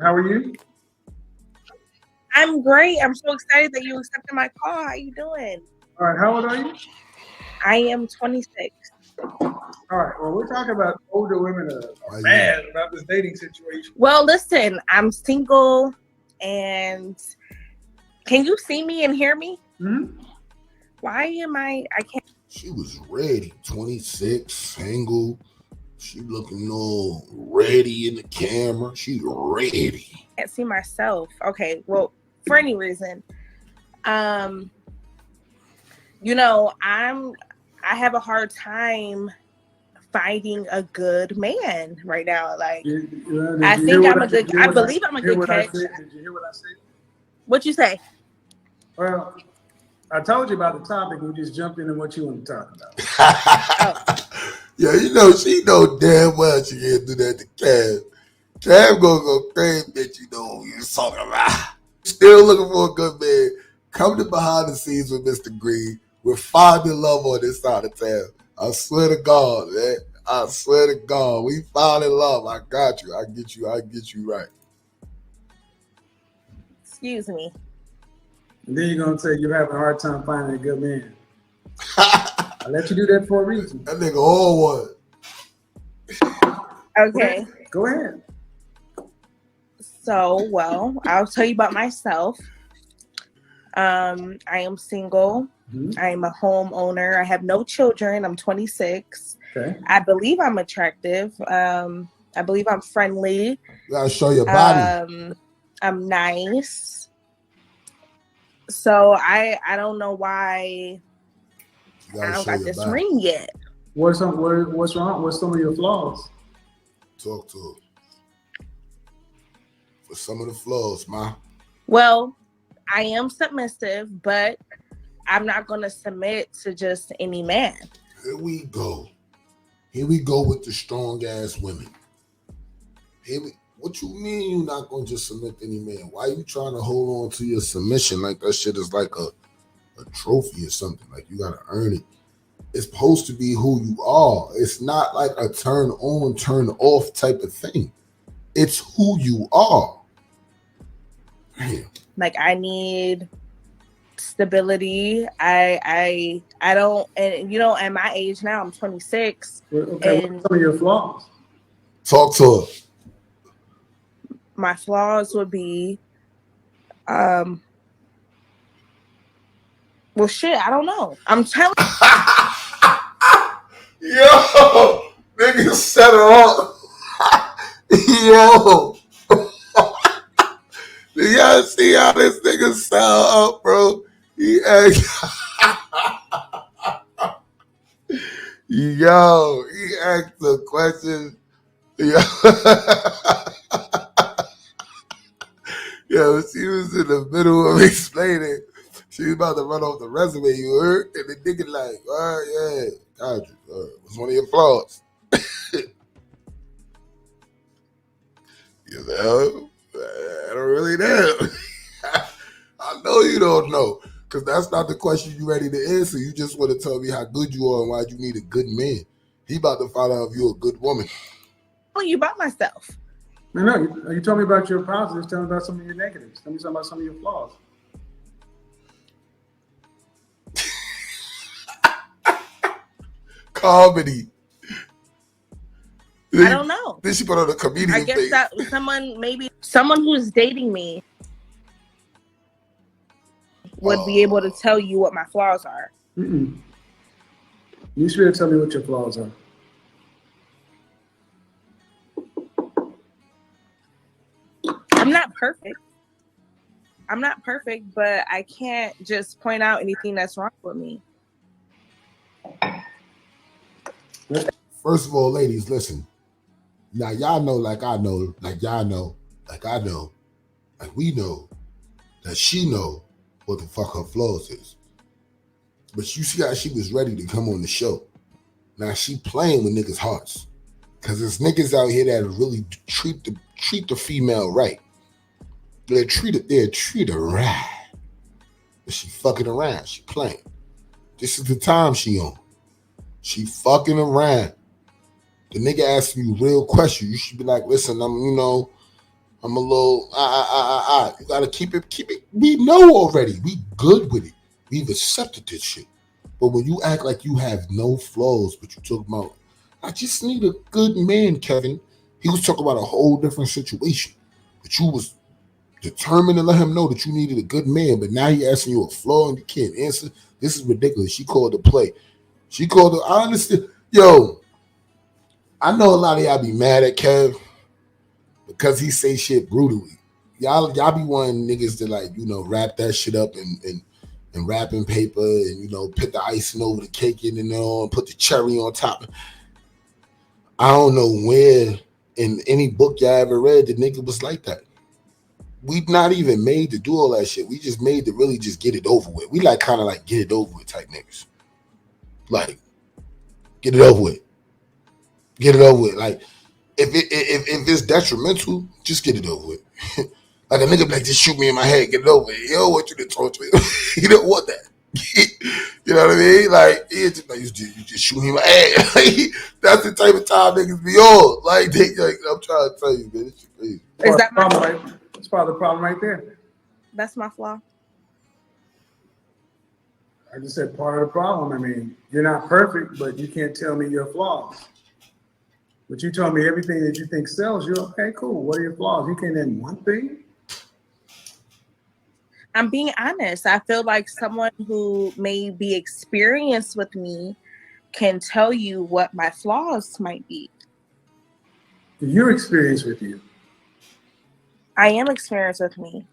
How are you? I'm great. I'm so excited that you accepted my call. How you doing? All right. How old are you? I am 26. All right. Well, we're talking about older women are Why you? mad about this dating situation. Well, listen, I'm single, and can you see me and hear me? Hmm. Why am I can't She was ready. 26, single. She looking all ready in the camera. She ready. see myself. Okay, well, for any reason. Um, I have a hard time finding a good man right now. Like, Did I you hear think what I'm I a did good you hear I what I believe I'm a hear good what I catch. said? Did you hear what I said? What you say? Well, I told you about the topic. We just jumped into what you want to talk about. Oh, Yeah, she know damn well she can't do that to Cam. Cam gonna go crazy, bitch. You know what you talking about. Still looking for a good man. Come to behind the scenes with Mr. Green. We're finding love on this side of town. I swear to God, man. I swear to God, we found in love. I got you. I get you. I get you right. excuse me. And then you're gonna say you're having a hard time finding a good man. I let you do that for a reason. That nigga all one. Go ahead. Okay. Go ahead. So, well, I'll tell you about myself. I am single. Mhm. I am a homeowner. I have no children. I'm 26. Okay. I believe I'm attractive. I believe I'm friendly. You gotta show your body. I'm nice. So I don't know why You I gotta don't show got your this body. ring yet. What's wrong? What's some of your flaws? Talk to her. For some of the flaws, ma. Well, I am submissive, but I'm not going to submit to just any man. Here we go. Here we go with the strong ass women. What you mean you not gonna just submit to any man? Why you trying to hold on to your submission like that shit is like a trophy or something? Like you gotta earn it. It's supposed to be who you are. It's not like a turn on, turn off type of thing. It's who you are. Damn. Like, I need stability. I don't, and at my age now, I'm 26, Okay. What are and some of your flaws? Talk to her. my flaws would be, um, well, shit, I don't know. I'm telling. Yo, nigga set her up. Yo, y'all see how this nigga sound up, bro? He asked, he asked the question. Yo, yo, she was in the middle of explaining. She was about to run off the resume, you heard? And the nigga like, yeah, got you. What's one of your flaws? You know, I don't really know. I know you don't know, because that's not the question you ready to answer. You just want to tell me how good you are and why you need a good man. He about to find out if you're a good woman. You about myself. No, you told me about your positives. Tell me about some of your negatives. Tell me something about some of your flaws. Comedy. I don't know. Then she put on a comedian I guess face. that maybe someone who's dating me would be able to tell you what my flaws are. Mm-mm. You should tell me what your flaws are. I'm not perfect. But I can't just point out anything that's wrong with me. First of all, ladies, listen. Now y'all know, like I know, like y'all know, like I know, like we know that she know what the fuck her flaws is. But you see how she was ready to come on the show. Now she playing with niggas' hearts. Cause there's niggas out here that really treat the female right. They'll treat her right. But she fucking around. She playing. This is the time she on. She fucking around. The nigga asking you real questions. You should be like, listen, I'm a little, You gotta keep it. We know already. We good with it. We've accepted this shit. But when you act like you have no flaws, but you talk about, I just need a good man, Kevin. He was talking about a whole different situation. But you was determined to let him know that you needed a good man. But now he asking you a flaw and you can't answer. This is ridiculous. She called the play. She called it. I understand. Yo, I know a lot of y'all be mad at Kev because he say shit brutally. Y'all be wanting niggas to like, wrap that shit up and wrapping paper and put the icing over the cake in and put the cherry on top. I don't know where in any book y'all ever read the nigga was like that. We not even made to do all that shit. We just made to really just get it over with. We like kind of like get it over with type niggas. Like, get it over with. Get it over with. Like, if it's detrimental, just get it over with. Like a nigga be like, just shoot me in my head, get it over with. He don't want you to talk to me. He don't want that. You know what I mean? Like, you just shoot me in my head. Like, that's the type of time niggas be on. Like, I'm trying to tell you, man. This shit crazy. Is that my problem? Right? That's part of the problem right there. That's my flaw. I just said part of the problem. I mean, you're not perfect, but you can't tell me your flaws. But you told me everything that you think sells you. Okay, cool. What are your flaws? You can't name one thing? I'm being honest. I feel like someone who may be experienced with me can tell you what my flaws might be. Your experience with you. I am experienced with me.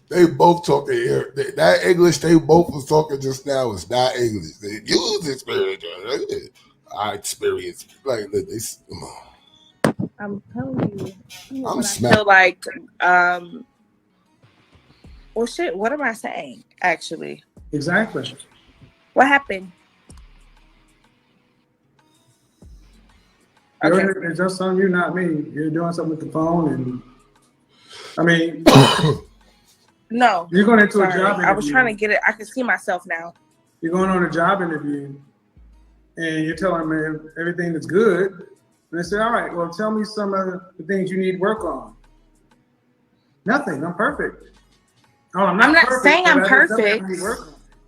They both talking here. That English they both was talking just now is not English. They use experience. I experienced. Like, I'm telling you. I'm I feel like, well, shit, what am I saying, actually? Exactly. What happened? Okay. It's just on you, not me. You're doing something with the phone, and I mean, no. You're going into a job interview. I was trying to get it. I can see myself now. You're going on a job interview, and you're telling them everything that's good. And they say, all right, well, tell me some of the things you need work on. Nothing. I'm perfect. Oh, I'm not perfect, saying I'm perfect.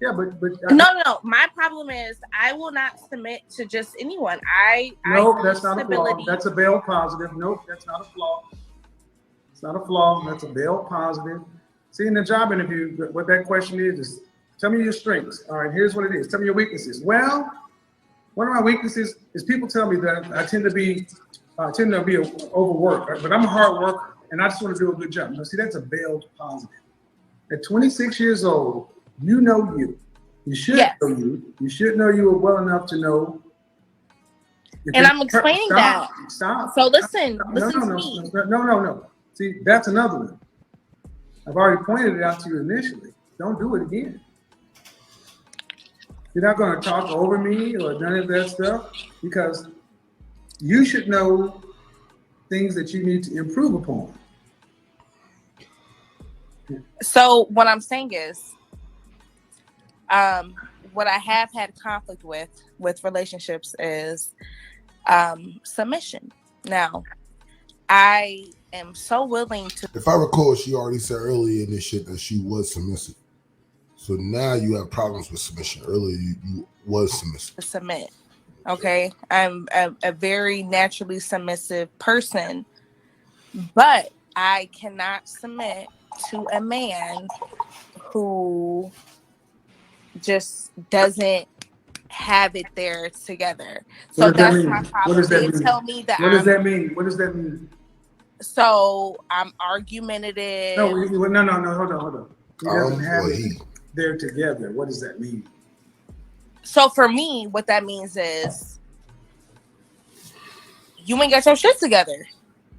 Yeah, but no. My problem is I will not submit to just anyone. No, that's not a flaw. That's a bail positive. Nope, that's not a flaw. It's not a flaw. That's a bail positive. See, in the job interview, what that question is tell me your strengths. All right, here's what it is. Tell me your weaknesses. Well, one of my weaknesses is people tell me that I tend to be overworked, but I'm a hard worker and I just want to do a good job. Now, see, that's a bail positive. At 26 years old, you know you. You should know you. You should know you well enough to know. And I'm explaining that. Stop. So listen to me. No. See, that's another one. I've already pointed it out to you initially. Don't do it again. You're not going to talk over me or none of that stuff because you should know things that you need to improve upon. So what I'm saying is, what I have had conflict with relationships is submission. Now, I am so willing to. If I recall, she already said earlier in this shit that she was submissive. So now you have problems with submission. Earlier, you was submissive. Submit. Okay, I'm a very naturally submissive person, but I cannot submit to a man who just doesn't have it there together. So that's my problem. What does that mean? Tell me that. What does that mean? What does that mean? So I'm argumentative. No, hold on. He doesn't have it there together. What does that mean? So for me, what that means is you ain't got your shit together.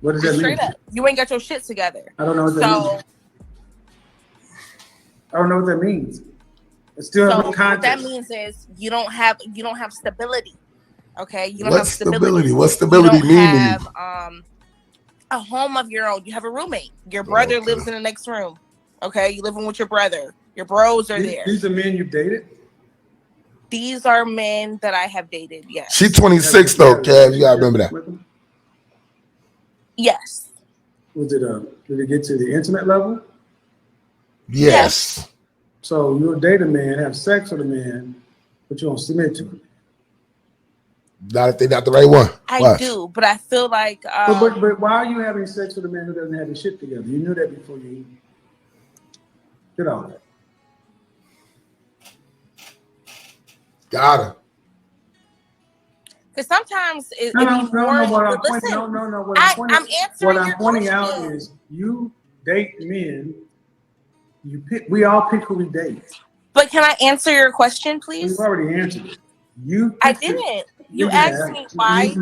What does that mean? Straight up, you ain't got your shit together. I don't know what that means. I don't know what that means. It's still no context. What that means is you don't have stability. Okay, you don't have stability. What's stability mean? You have a home of your own. You have a roommate. Your brother lives in the next room. Okay, you living with your brother. Your bros are there. These are men you've dated? These are men that I have dated, yes. She's 26 though, Kev. You gotta remember that. Yes. Was it did it get to the intimate level? Yes. So you'll date a man, have sex with a man, but you don't submit to him. Not if they're not the right one. I do, but I feel like. But why are you having sex with a man who doesn't have his shit together? You knew that before you did all that. Got it. Because sometimes it No, be more. what I'm pointing out is you date men. We all pick who we date. But can I answer your question, please? You've already answered it. I didn't. You asked me why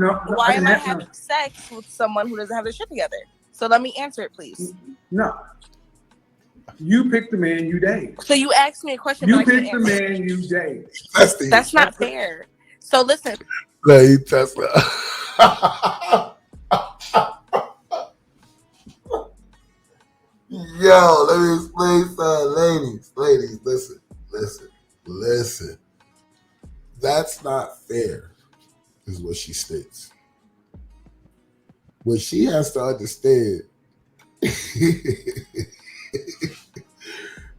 am I having sex with someone who doesn't have their shit together? So let me answer it, please. No. You pick the man you date. So you asked me a question. You pick the man you date. That's not fair. So listen. Hey, Tesla. Yo, let me explain something. Ladies, listen. That's not fair, is what she states. What she has to understand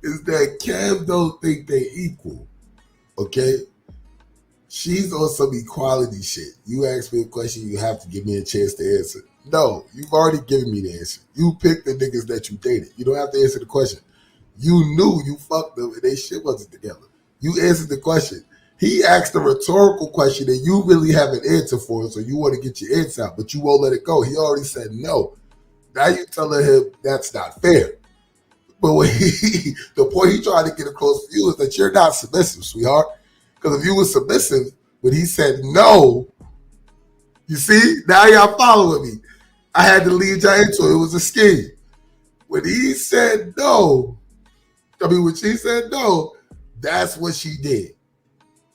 is that Cam don't think they equal. Okay? She's on some equality shit. You ask me a question, you have to give me a chance to answer. No, you've already given me the answer. You picked the niggas that you dated. You don't have to answer the question. You knew you fucked them and they shit wasn't together. You answered the question. He asked a rhetorical question that you really have an answer for, so you want to get your answer out, but you won't let it go. He already said no. Now you're telling him that's not fair. But when the point he tried to get across for you is that you're not submissive, sweetheart. Because if you were submissive, when he said no, you see, now y'all following me. I had to lead y'all into it. It was a scheme. When he said no, when she said no, that's what she did.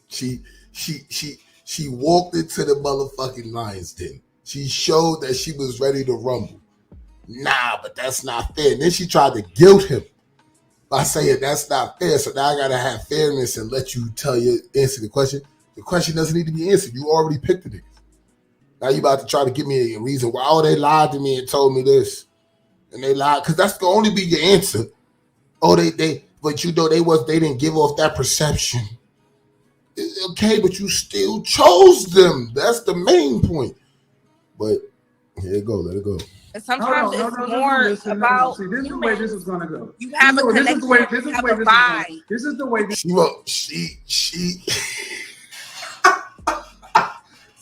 She walked into the motherfucking lion's den. She showed that she was ready to rumble. Nah, but that's not fair. And then she tried to guilt him by saying that's not fair. So now I gotta have fairness and let you answer the question. The question doesn't need to be answered. You already picked the niggas. Now you about to try to give me a reason why they lied to me and told me this. And they lied, because that's gonna only be your answer. Oh, but you know they didn't give off that perception. Okay, but you still chose them. That's the main point. But here it go, let it go. And sometimes it's more about. See, this is the way this is gonna go. You have a connection. You have a vibe. This is the way. She.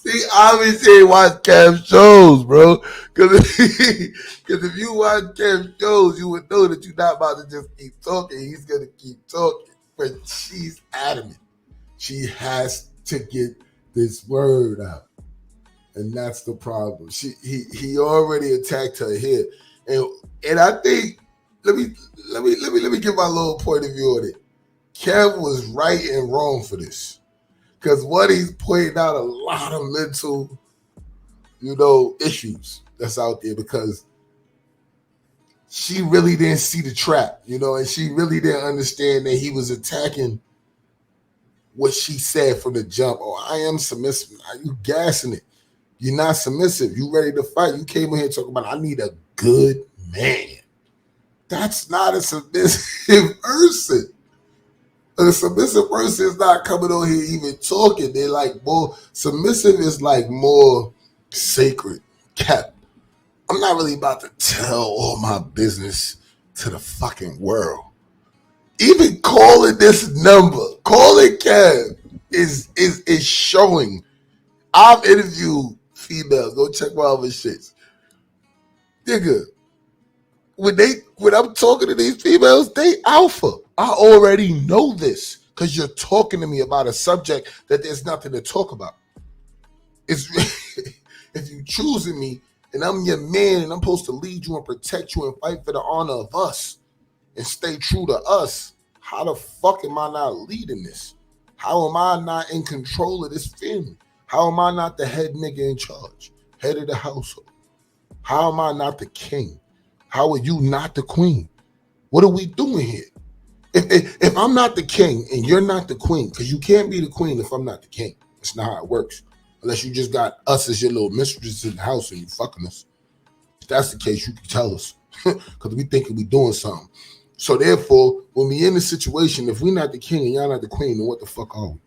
See, obviously ain't watch Cam shows, bro. Because if you watch Cam shows, you would know that you're not about to just keep talking. He's gonna keep talking. But she's adamant. She has to get this word out. And that's the problem. He already attacked her here. And I think let me give my little point of view on it. Kev was right and wrong for this. Because what he's pointing out a lot of mental, issues that's out there, because she really didn't see the trap, and she really didn't understand that he was attacking what she said from the jump. Oh, I am submissive. Are you gassing it? You're not submissive. You ready to fight. You came in here talking about, I need a good man. That's not a submissive person. A submissive person is not coming on here even talking. They're like more, submissive is like more sacred, kept. I'm not really about to tell all my business to the fucking world. Even calling this number, calling Kev is showing. I've interviewed females. Go check my other shits. Nigga, when I'm talking to these females, they alpha. I already know this because you're talking to me about a subject that there's nothing to talk about. It's if you choosing me and I'm your man and I'm supposed to lead you and protect you and fight for the honor of us and stay true to us, how the fuck am I not leading this? How am I not in control of this family? How am I not the head nigga in charge, head of the household? How am I not the king? How are you not the queen? What are we doing here? If I'm not the king and you're not the queen, because you can't be the queen if I'm not the king. That's not how it works. Unless you just got us as your little mistresses in the house and you fucking us. If that's the case, you can tell us because we thinking we doing something. So therefore, when we in the situation, if we not the king and y'all not the queen, then what the fuck are we?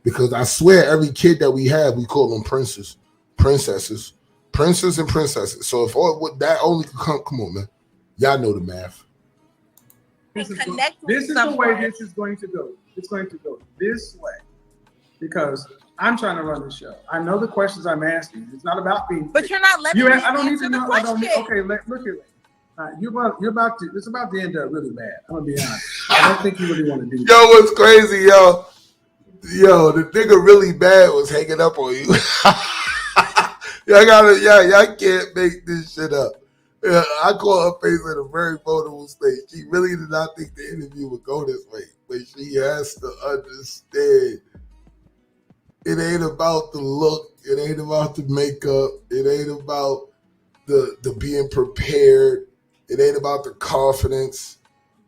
Because I swear every kid that we have, we call them princes, princesses, princes and princesses. So if all what that only come on, man. Y'all know the math. This is the way this is going to go. It's going to go this way. Because I'm trying to run the show. I know the questions I'm asking. It's not about being. But you're not letting me answer the question. Okay, look at it. You're about to. It's about to end up really bad. I'm gonna be honest. I don't think you really want to do. Yo, what's crazy, yo? Yo, the nigga really bad was hanging up on you. Y'all can't make this shit up. Yeah, I call her face in a very vulnerable state. She really did not think the interview would go this way, but she has to understand. It ain't about the look. It ain't about the makeup. It ain't about the being prepared. It ain't about the confidence.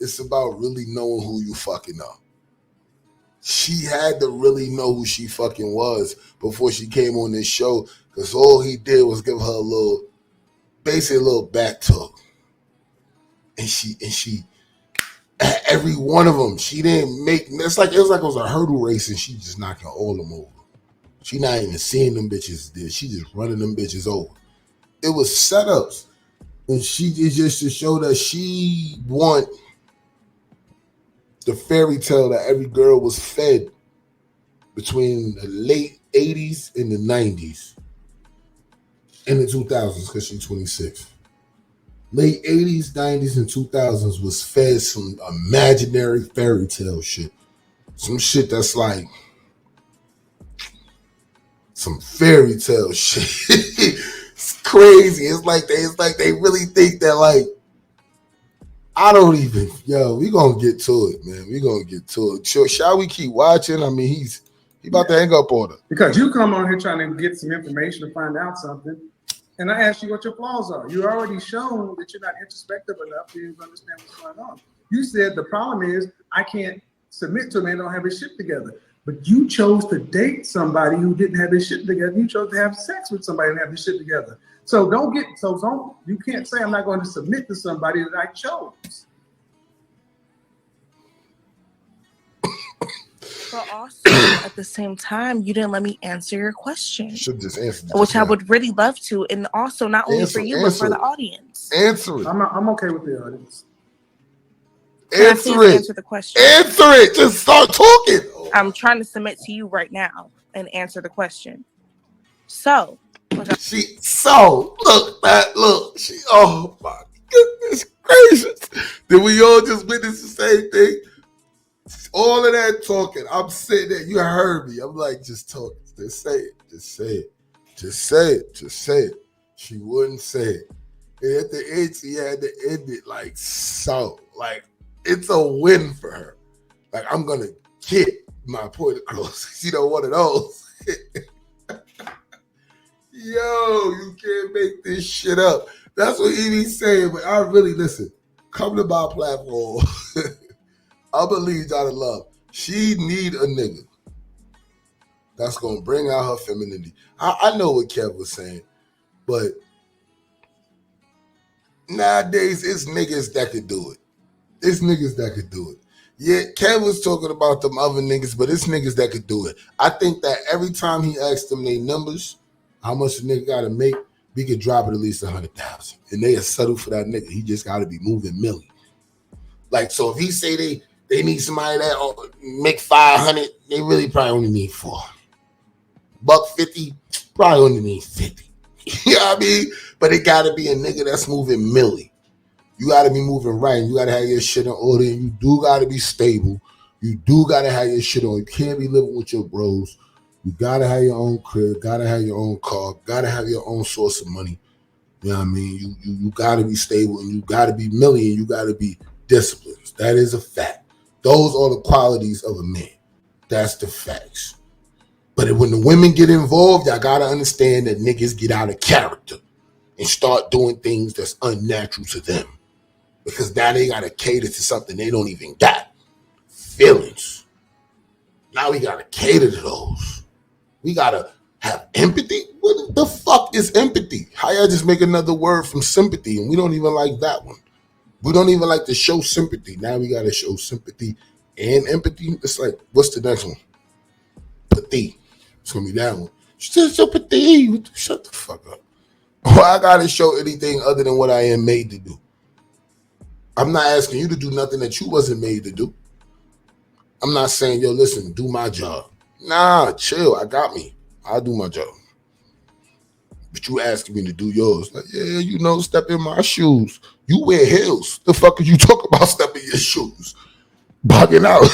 It's about really knowing who you fucking are. She had to really know who she fucking was before she came on this show, because all he did was give her basically a little back talk. And she every one of them, she didn't make, it was like it was a hurdle race and she just knocking all them over. She not even seeing them bitches there. She just running them bitches over. It was setups. And she did just to show that she want the fairy tale that every girl was fed between the late 80s and the 90s and the 2000s, because she's 26. Late 80s, 90s, and 2000s was fed some imaginary fairy tale shit. Some shit that's like some fairy tale shit. It's crazy. It's like they really think that, like, I don't even, we gonna get to it, man. We gonna get to it. Shall we keep watching? I mean, he about to hang up on her. Because you come on here trying to get some information to find out something, and I asked you what your flaws are. You already shown that you're not introspective enough to understand what's going on. You said the problem is I can't submit to a man who don't have his shit together. But you chose to date somebody who didn't have his shit together. You chose to have sex with somebody and have his shit together. So you can't say I'm not going to submit to somebody that I chose. But also, at the same time, you didn't let me answer your question. Should just answer, which I would really love to, and also not only for you but for the audience. Answer it. I'm okay with the audience. Answer it. Answer the question. Answer it. Just start talking. I'm trying to submit to you right now and answer the question. So, look, oh my goodness gracious. Did we all just witness the same thing? All of that talking. I'm sitting there. You heard me. I'm like, just talk. Just say it. Just say it. Just say it. Just say it. She wouldn't say it. And at the end, she had to end it like so. Like, it's a win for her. Like, I'm going to get my point across. You know, one of those. Yo, you can't make this shit up. That's what he be saying. But I really, listen, come to my platform. I believe y'all in love. She need a nigga that's going to bring out her femininity. I know what Kev was saying, but nowadays it's niggas that could do it. It's niggas that could do it. Yeah, Kev was talking about them other niggas, but it's niggas that could do it. I think that every time he asked them their numbers, how much the nigga got to make, we could drop it at least 100,000. And they are settled for that nigga. He just got to be moving million. Like, so if he say they need somebody that make 500, they really probably only need 4. $150, probably only need 50. You know what I mean? But it got to be a nigga that's moving milli. You got to be moving right. You got to have your shit in order. And you do got to be stable. You do got to have your shit on. You can't be living with your bros. You got to have your own crib. Got to have your own car. Got to have your own source of money. You know what I mean? You got to be stable. And you got to be milli. And you got to be disciplined. That is a fact. Those are the qualities of a man. That's the facts. But when the women get involved, y'all got to understand that niggas get out of character and start doing things that's unnatural to them. Because now they got to cater to something they don't even got. Feelings. Now we got to cater to those. We got to have empathy? What the fuck is empathy? How y'all just make another word from sympathy, and we don't even like that one. We don't even like to show sympathy. Now we gotta show sympathy and empathy. It's like, what's the next one? Pathy. It's gonna be that one. So pathy. Shut the fuck up. Why I gotta show anything other than what I am made to do? I'm not asking you to do nothing that you wasn't made to do. I'm not saying, yo, listen, do my job. Nah, chill. I got me. I'll do my job. But you asking me to do yours. Like, yeah, you know, step in my shoes. You wear heels. The fuck are you talking about stepping your shoes? Bugging out.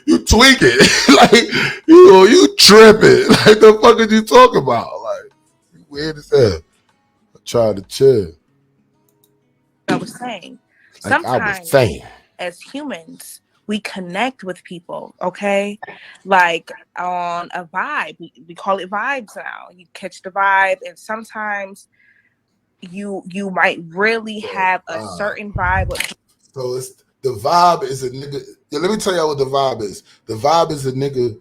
You tweaking. Like, you tripping. Like, the fuck are you talking about? Like, you weird as hell. I tried to chill. I was saying, Like sometimes as humans, we connect with people, okay? Like on a vibe. We call it vibes now. You catch the vibe, and sometimes you might really have a certain vibe with. So it's the vibe is a nigga. Yeah, let me tell y'all what the vibe is. The vibe is a nigga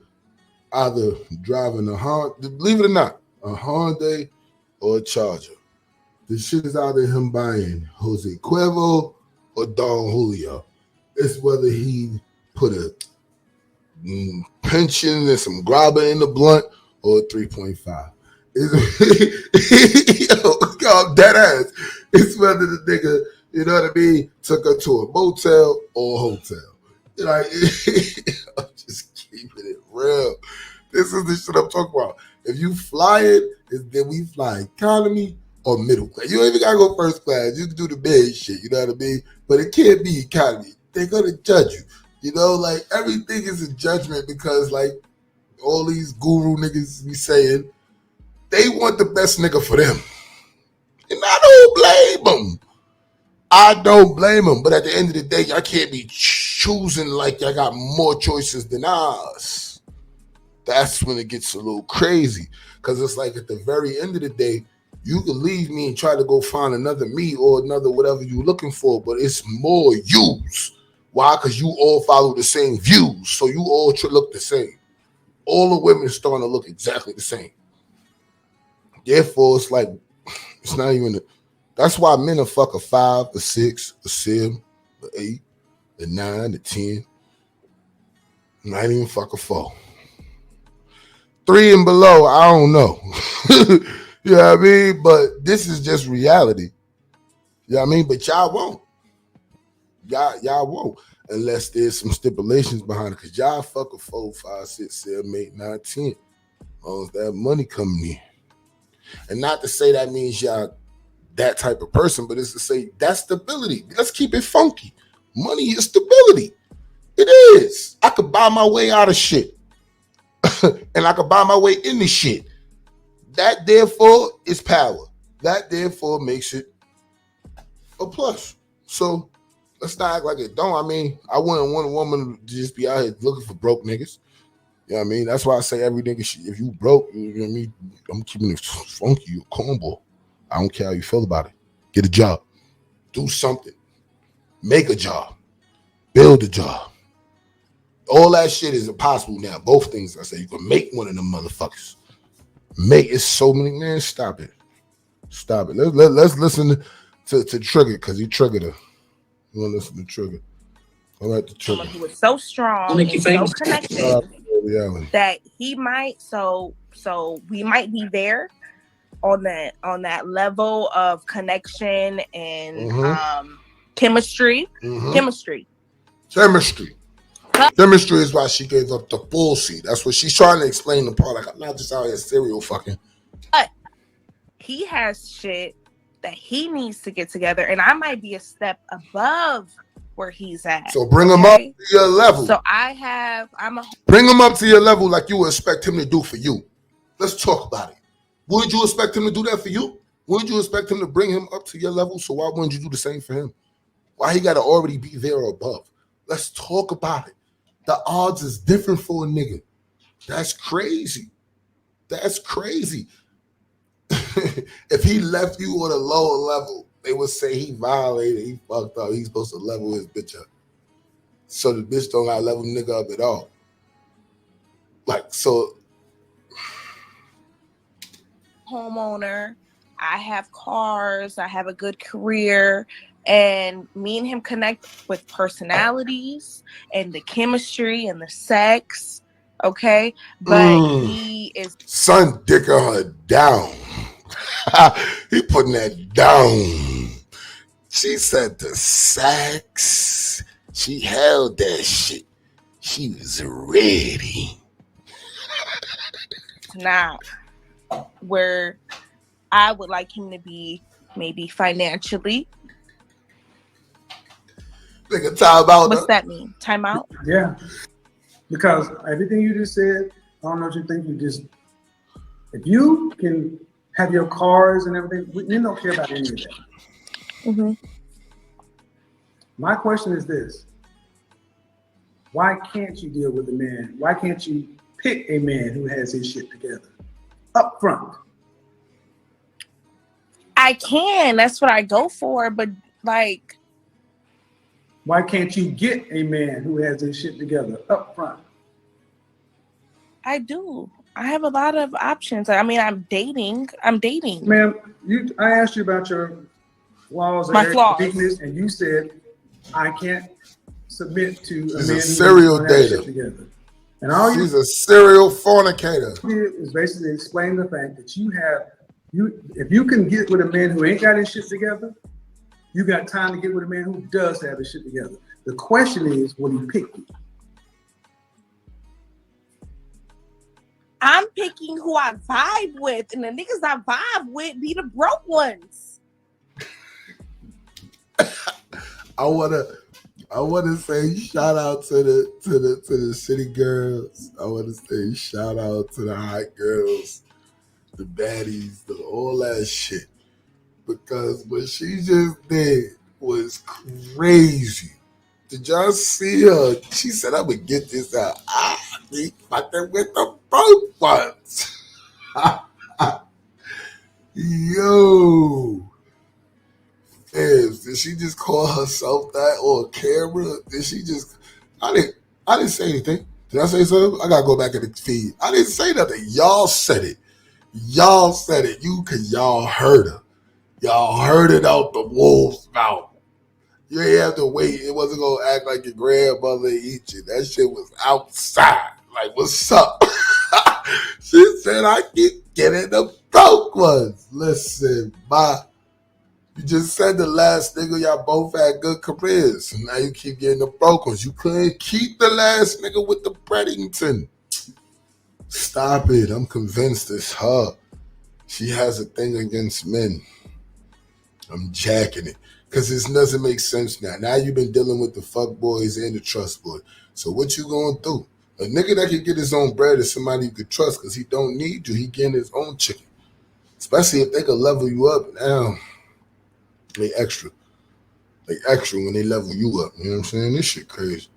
either driving a Honda, believe it or not, a Hyundai or a Charger. The shit is either him buying Jose Cuervo or Don Julio. It's whether he put a pension and some grabber in the blunt or a 3.5. Yo, dead ass. It's whether the nigga, you know what I mean, took her to a motel or a hotel. Like, I'm just keeping it real. This is the shit I'm talking about. If you fly it, then we fly economy or middle class. You don't even gotta go first class. You can do the big shit, you know what I mean? But it can't be economy. They're gonna judge you. You know, like everything is a judgment because like all these guru niggas be saying they want the best nigga for them. And I don't blame them. I don't blame them. But at the end of the day, y'all can't be choosing like y'all got more choices than us. That's when it gets a little crazy. Because it's like at the very end of the day, you can leave me and try to go find another me or another whatever you're looking for, but it's more yous. Why? Because you all follow the same views. So you all look the same. All the women are starting to look exactly the same. Therefore, it's like, it's not even, that's why men are fuck a 5, a 6, a 7, a 8, a 9, a 10. Not even fuck a 4. 3 and below, I don't know. You know what I mean? But this is just reality. You know what I mean? But y'all won't. Y'all won't. Unless there's some stipulations behind it. Because y'all fuck a 4, 5, 6, 7, 8, 9, 10. As long as that money coming in. And not to say that means y'all that type of person, but it's to say that's stability. Let's keep it funky. Money is stability. It is. I could buy my way out of shit. And I could buy my way into shit. That therefore is power. That therefore makes it a plus. So let's not act like it don't. I mean, I wouldn't want a woman to just be out here looking for broke niggas. You know what I mean? That's why I say every nigga, if you broke, you know what I mean? I'm keeping it funky, you a cornball. I don't care how you feel about it. Get a job. Do something. Make a job. Build a job. All that shit is impossible now. Both things I say. You can make one of them motherfuckers. Make it so many, man. Stop it. Stop it. Let's listen to Trigger because he triggered her. You want to listen to Trigger? All right, the Trigger. Someone who is so strong and so connected that he might. So we might be there on that level of connection and chemistry. Chemistry is why she gave up the bullshit. That's what she's trying to explain the part. Like, I'm not just out here serial fucking. But he has shit that he needs to get together, and I might be a step above where he's at. So bring him up to your level. So bring him up to your level like you would expect him to do for you. Let's talk about it. Would you expect him to do that for you? Would you expect him to bring him up to your level? So why wouldn't you do the same for him? Why he got to already be there or above? Let's talk about it. The odds is different for a nigga. That's crazy. That's crazy. If he left you on a lower level, they would say he violated, he fucked up, he's supposed to level his bitch up. So the bitch don't got to level nigga up at all. Like, so homeowner, I have cars, I have a good career, and me and him connect with personalities and the chemistry and the sex, okay? But he is son dicking her down. He putting that down. She said the sex. She held that shit. She was ready. not where I would like him to be, maybe financially. Nigga, time out. What's that mean? Time out? Yeah. Because everything you just said, I don't know what you think. If you can have your cars and everything, we don't care about any of that. Mm-hmm. My question is this: why can't you deal with a man? Why can't you pick a man who has his shit together up front? I can. That's what I go for. But like, why can't you get a man who has his shit together up front? I do. I have a lot of options. I mean, I'm dating. Ma'am, I asked you about your flaws My or flaws. weakness, and you said I can't submit to a man who serial doesn't have dater. shit together. And all she's a serial fornicator. You did is basically explain the fact that if you can get with a man who ain't got his shit together, you got time to get with a man who does have his shit together. The question is, will he pick you? I'm picking who I vibe with, and the niggas I vibe with be the broke ones. I wanna say shout out to the city girls. I wanna say shout out to the hot girls, the baddies, all that shit. Because what she just did was crazy. Did y'all see her? She said, "I'm gonna get this out." I be fucking with the broke ones. Yo. Did she just call herself that on camera? Did she just? I didn't say anything. Did I say something? I gotta go back in the feed. I didn't say nothing. Y'all said it. Y'all said it. Cause y'all heard her. Y'all heard it out the wolf's mouth. You ain't have to wait. It wasn't gonna act like your grandmother eat you. That shit was outside. Like, what's up? She said, I keep getting the broke ones. Listen, you just said the last nigga y'all both had good careers. And now you keep getting the broke ones. You couldn't keep the last nigga with the Breddington. Stop it. I'm convinced it's her. She has a thing against men. I'm jacking it. Because this doesn't make sense now. Now you've been dealing with the fuck boys and the trust boy. So what you going through? A nigga that can get his own bread is somebody you could trust because he don't need you. He getting his own chicken. Especially if they could level you up now. They extra. They extra when they level you up. You know what I'm saying? This shit crazy.